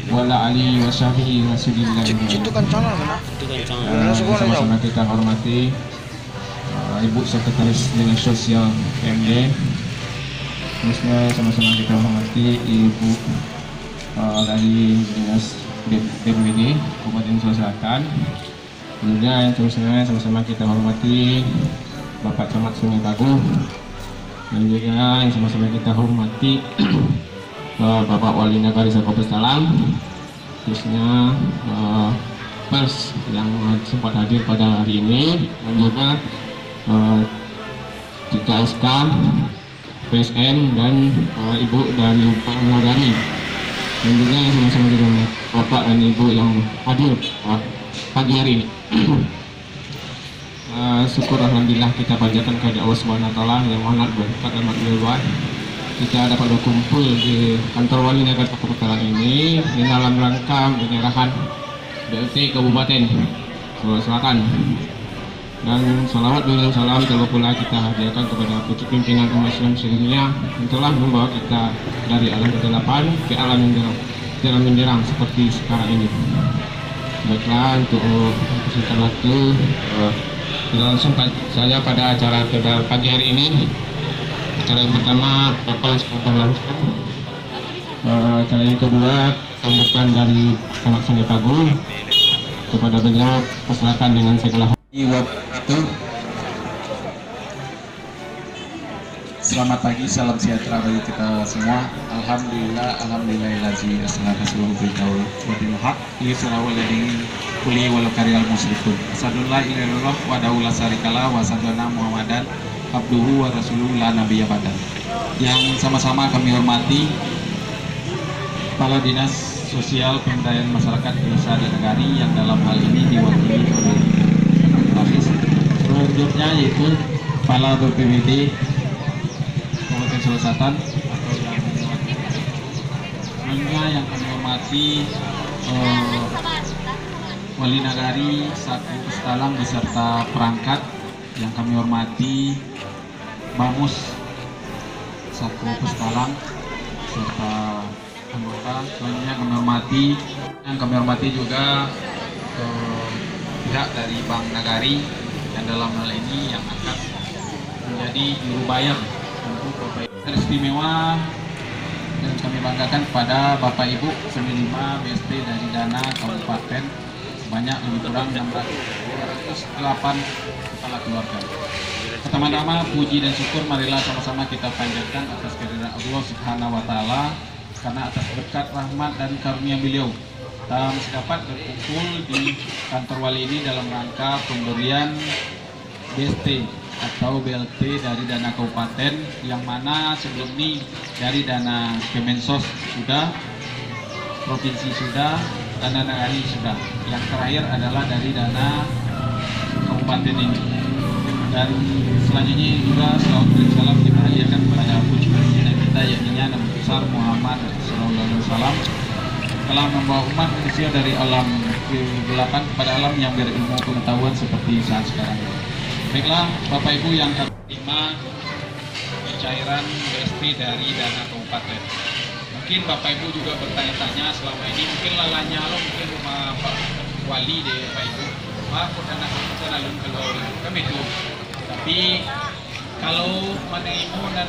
wala alihi wa sahbihi rasulillah. Itu kancangan mana? Sama-sama kita hormati Ibu Sekretaris Dinas Sosial PMD. Terusnya sama-sama kita hormati Ibu dari Dinas BPBD Kabupaten Sulawesi Selatan. Kemudian yang terusnya sama-sama kita hormati Bapak Camat Sungai Bagu, dan juga yang sama-sama kita hormati Bapak Wali Nagari Sakopus Talang, khususnya pers yang sempat hadir pada hari ini, dan juga TKSK, PSN, dan Ibu dari Pak Nagari, dan juga yang sama-sama kita Bapak dan Ibu yang hadir pagi hari ini. Syukur alhamdulillah kita panjatkan kepada Allah Subhanahu wa taala yang sangat berkat dan luar. Kita dapat berkumpul di kantor Wali Nagari Sakopus Talang ini dalam rangka penyerahan BLT Kabupaten Sulawesi Selatan. Dan salawat dan salam terlalu pula kita hadiahkan kepada pucuk pimpinan umat Islam sedunia yang telah membawa kita dari alam kegelapan ke alam yang menderang seperti sekarang ini. Baiklah, untuk singkat waktu kita langsung saja pada acara pagi hari ini. Acara yang pertama Bapak Sekretariat langsung. Acara yang kedua sambutan dari Camat Sungai Bagu. Kepada beliau persilakan dengan segala waktu. Selamat pagi, salam sejahtera bagi kita semua. Alhamdulillahirabbil assalatu beritahu bil haq yusra waladhi kulli wal karyal musyrikun. Asadullah ilallah wa daula sarikalah wa sadana Muhammadan abduhu wa rasuluhu la nabiyya ba'da. Yang sama-sama kami hormati Kepala Dinas Sosial Pemberdayaan Masyarakat Desa dan Nagari yang dalam hal ini diwakili oleh selanjutnya yaitu Kepala BPBD Kabupaten Sulawesi Selatan, atau yang kami hormati Wali Nagari Sakopus Talang beserta perangkat, yang kami hormati Bamus Sakopus Talang serta anggota. Selanjutnya kami hormati juga pihak dari Bank Nagari yang dalam hal ini yang akan menjadi juru bayar untuk Bapak Ibu istimewa, dan kami banggakan pada Bapak Ibu penerima BST dari dana kabupaten sebanyak lebih kurang 208 kepala keluarga. Pertama-tama puji dan syukur marilah sama-sama kita panjatkan atas kehadiran Allah Subhanahu wa taala, karena atas berkat rahmat dan karunia beliau kita masih dapat berkumpul di kantor wali ini dalam rangka pemberian BST atau BLT dari dana kabupaten, yang mana sebelum ini dari dana Kemensos sudah, provinsi sudah, dana nagari sudah. Yang terakhir adalah dari dana kabupaten ini. Dan selanjutnya juga salawat dan salam kita hadiahkan kepada pucuk pimpinan kita, yakni Nabi besar Muhammad SAW, telah membawa umat manusia dari alam kegelapan kepada alam yang berilmu pengetahuan seperti saat sekarang. Baiklah Bapak Ibu yang kami terima pencairan BST dari dana kabupaten. Mungkin Bapak Ibu juga bertanya-tanya selama ini, mungkin lalanya lo mungkin rumah Pak Wali deh Bapak Ibu, Pak dana kabupaten alun keluar kami itu. Tapi kalau menerima dan